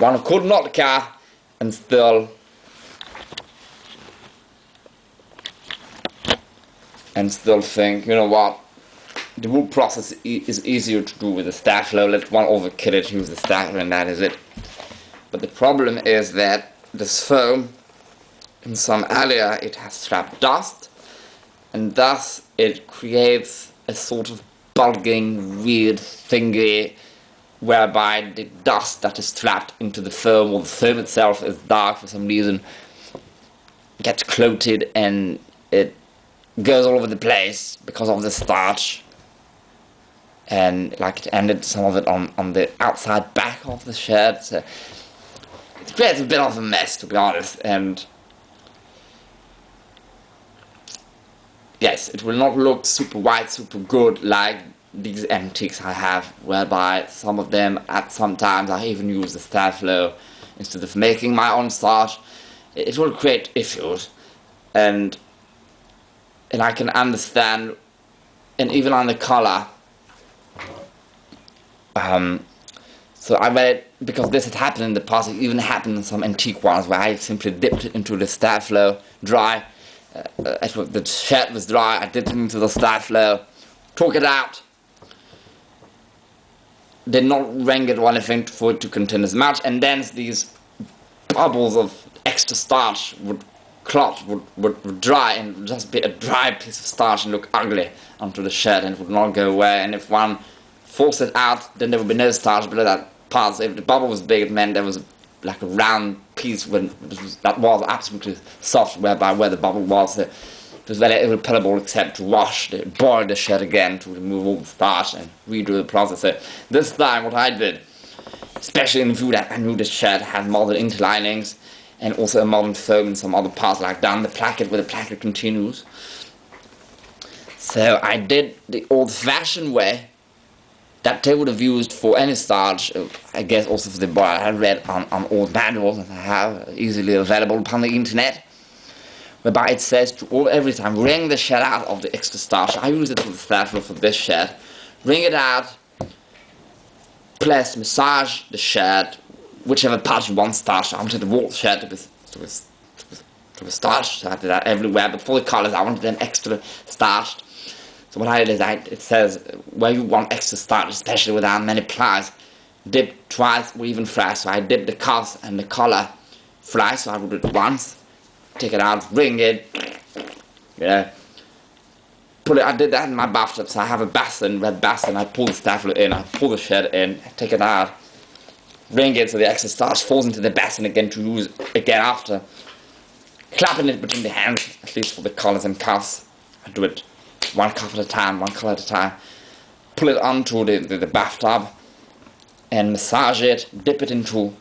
one could not care and still think, you know what, the wool process is easier to do with the Stagflow. Let one overkill it, use the Stagflow, and that is it. But the problem is that this foam, in some area, it has trapped dust, and thus it creates a sort of bulging, weird thingy, whereby the dust that is trapped into the foam, or the foam itself is dark for some reason, gets coated and it goes all over the place because of the starch, and like it ended some of it on the outside back of the shirt, so it creates a bit of a mess, to be honest. And yes, it will not look super white, super good like these antiques I have, whereby some of them at some times I even use the Stagflow instead of making my own starch. It will create issues, and I can understand, and even on the color. So I read it because this had happened in the past. It even happened in some antique ones where I simply dipped it into the Stagflow dry. The shirt was dry, I dipped it into the Stagflow, took it out, did not wring it or anything for it to contain as much, and then these bubbles of extra starch would clot, would dry, and just be a dry piece of starch and look ugly onto the shirt, and it would not go away. And if one forced it out, then there would be no starch below that part. So if the bubble was big, it meant there was like a round piece that was absolutely soft, whereby where the bubble was, it was very irreparable except to boil the shirt again to remove all the starch and redo the process. So this time what I did, especially in the view that I knew this shirt had molded interlinings and also a molded foam in some other parts, like down the placket where the placket continues. So I did the old-fashioned way that they would have used for any starch, I guess also for the boil. I read on old manuals that I have easily available upon the internet, whereby it says to every time wring the shirt out of the extra starch. I use it for the Stagflow for this shirt. Wring it out, plus massage the shirt, whichever part you want starch. I wanted the wool shirt to be starched, so I did that everywhere, but for the collars I wanted them extra starched. So what I did is it says where you want extra starch, especially without many plies, dip twice or even thrice. So I dip the cuffs and the collar thrice, so I would do it once, take it out, wring it, put it. I did that in my bathtub, so I have a basin, red basin. I pull the Stagflow in, I pull the shirt in, I take it out, wring it so the extra starch falls into the basin again to use again after. Clapping it between the hands, at least for the collars and cuffs. I do it one cuff at a time, one collar at a time. Pull it onto the bathtub and massage it, dip it into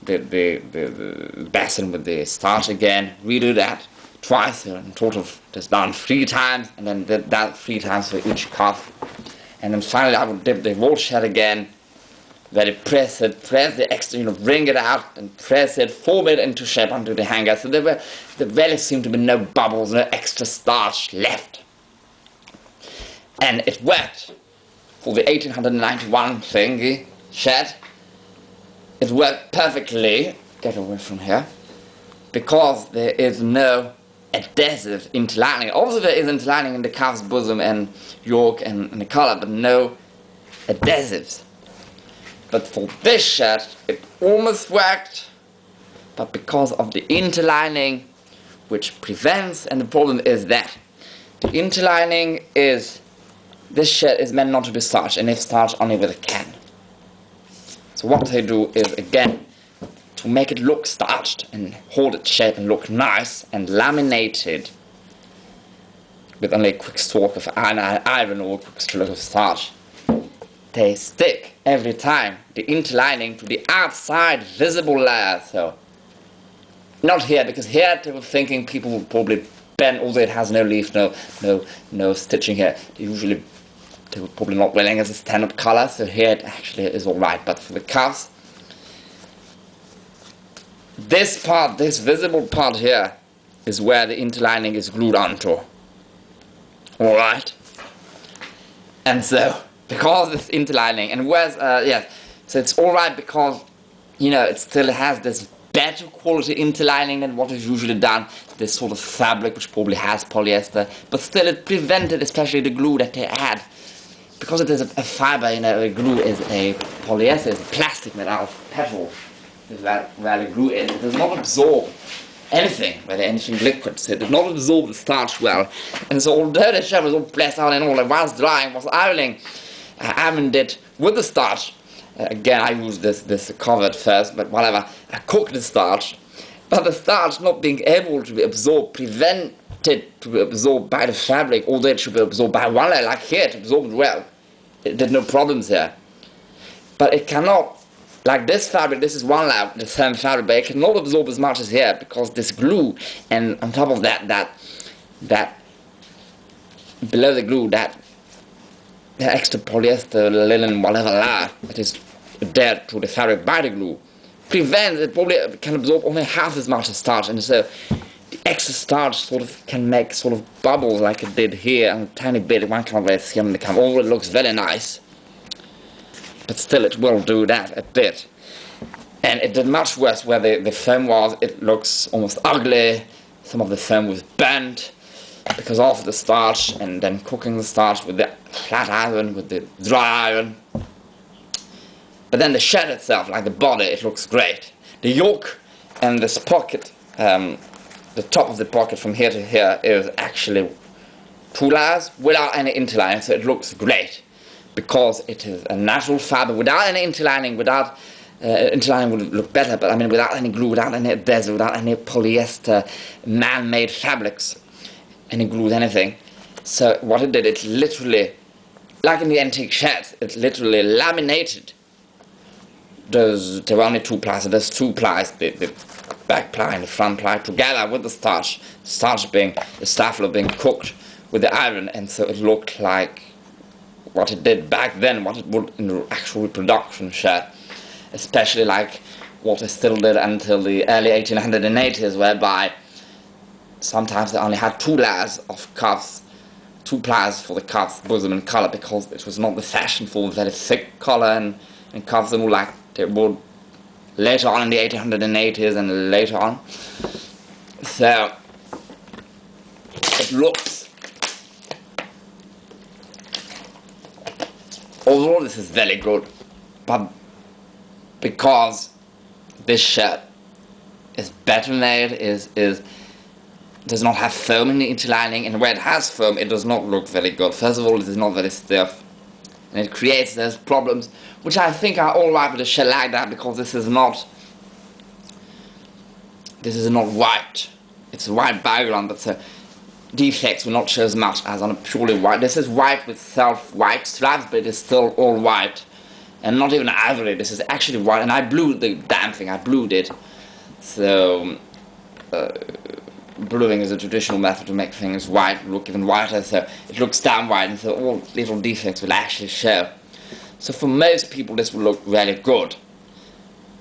the basin with the starch again, redo that twice, so in total that's done 3 times, and then did that 3 times for each cuff. And then finally I would dip the wool shirt again, very press the extra, wring it out and press it, form it into shape onto the hanger. So there really seemed to be no bubbles, no extra starch left. And it worked for the 1891 thingy shirt. It worked perfectly, get away from here, because there is no adhesive interlining. Also there is interlining in the cuff's bosom and yoke and the collar, but no adhesives. But for this shirt, it almost worked, but because of the interlining, which prevents, and the problem is that the interlining is, this shirt is meant not to be starched, and it's starched only with a can. So what they do is, again, to make it look starched and hold its shape and look nice and laminated with only a quick stroke of iron or a quick stroke of starch, they stick every time the interlining to the outside visible layer. So not here, because here they were thinking people would probably bend, although it has no leaf, no stitching here. They were probably not willing as a stand-up color, so here it actually is alright. But for the cuffs, this part, this visible part here, is where the interlining is glued onto. Alright? And so, because this interlining, and so it's alright because it still has this better quality interlining than what is usually done. This sort of fabric which probably has polyester, but still it prevented, especially the glue that they add. Because it is a fiber, a glue is a polyester, it's a plastic made out of petrol. Where the glue is, it does not absorb anything, whether anything liquid, so it did not absorb the starch well. And so although the shirt was all blessed out and all, and whilst drying, was ironing, I ironed it with the starch. Again, I used this covered first, but whatever. I cooked the starch, but the starch not being able to be absorbed prevented to be absorbed by the fabric, although it should be absorbed by one layer, like here, it absorbed well. It did no problems here. But it cannot, like this fabric, this is one layer, the same fabric, but it cannot absorb as much as here, because this glue, and on top of that below the glue, that extra polyester, linen, whatever layer that is there to the fabric by the glue, prevents, it probably can absorb only half as much as starch, and so the extra starch sort of can make sort of bubbles like it did here, and a tiny bit, one can't really see on the camera, although it looks very nice, but still it will do that a bit. And it did much worse where the foam was, it looks almost ugly, some of the foam was burnt, because of the starch, and then cooking the starch with the flat iron, with the dry iron. But then the shirt itself, like the body, it looks great. The yoke and this pocket, the top of the pocket from here to here is actually 2 layers without any interlining, so it looks great. Because it is a natural fiber without any interlining, interlining would look better, but I mean without any glue, without any bezel, without any polyester, man-made fabrics, any glue, anything. So what it did, it literally, like in the antique shirts, it literally laminated those, there were only 2 plies, so there's 2 plies, the back ply and the front ply together with the starch being, the staffler being cooked with the iron, and so it looked like what it did back then, what it would in the actual reproduction shirt, especially like what it still did until the early 1880s, whereby sometimes they only had 2 layers of cuffs, 2 plies for the cuffs, bosom and collar, because it was not the fashion for very thick collar and cuffs and all, like they would later on in the 1880s and later on. So it looks, overall this is very good, but because this shirt is better made, does not have foam in the interlining, and where it has foam it does not look very good. First of all, it is not very stiff, and it creates those problems which I think are alright with a shirt like that, because this is not white. It's a white background, but the defects will not show as much as on a purely white. This is white with self-white stripes, but it is still all white, and not even ivory. This is actually white, and I blued the damn thing, I blued it. So bluing is a traditional method to make things white look even whiter, so it looks damn white, and so all little defects will actually show. So for most people this will look really good,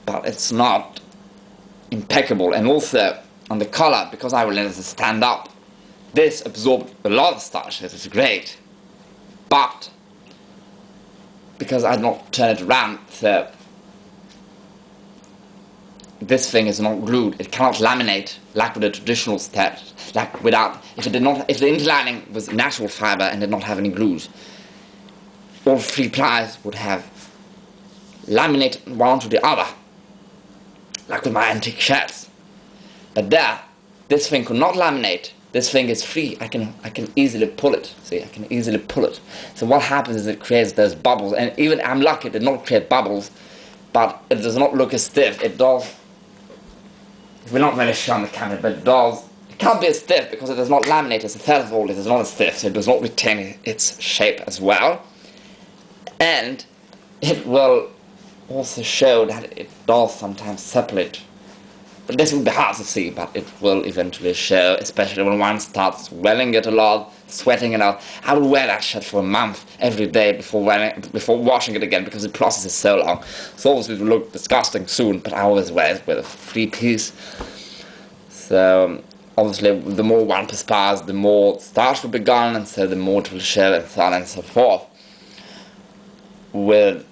but it's not impeccable. And also on the collar, because I will let it stand up, this absorbed a lot of starch, it is great, but because I did not turn it around, so this thing is not glued, it cannot laminate like with a traditional step, like without, if the interlining was natural fiber and did not have any glues, all 3 plies would have laminated one to the other, like with my antique shirts. But there, this thing could not laminate, this thing is free, I can easily pull it, see, I can easily pull it. So what happens is it creates those bubbles, and even I'm lucky it did not create bubbles, but it does not look as stiff. It does, it will not really show on the camera, but it does, it can't be as stiff because it does not laminate as a first of all, it is not as stiff, so it does not retain its shape as well. And it will also show that it does sometimes separate. But this will be hard to see, but it will eventually show, especially when one starts wearing it a lot, sweating it out. I will wear that shirt for a month every day before washing it again, because the process is so long. So obviously it will look disgusting soon, but I always wear it with a 3-piece. So obviously the more one perspires, the more starch will be gone, and so the more it will show, and so on and so forth. With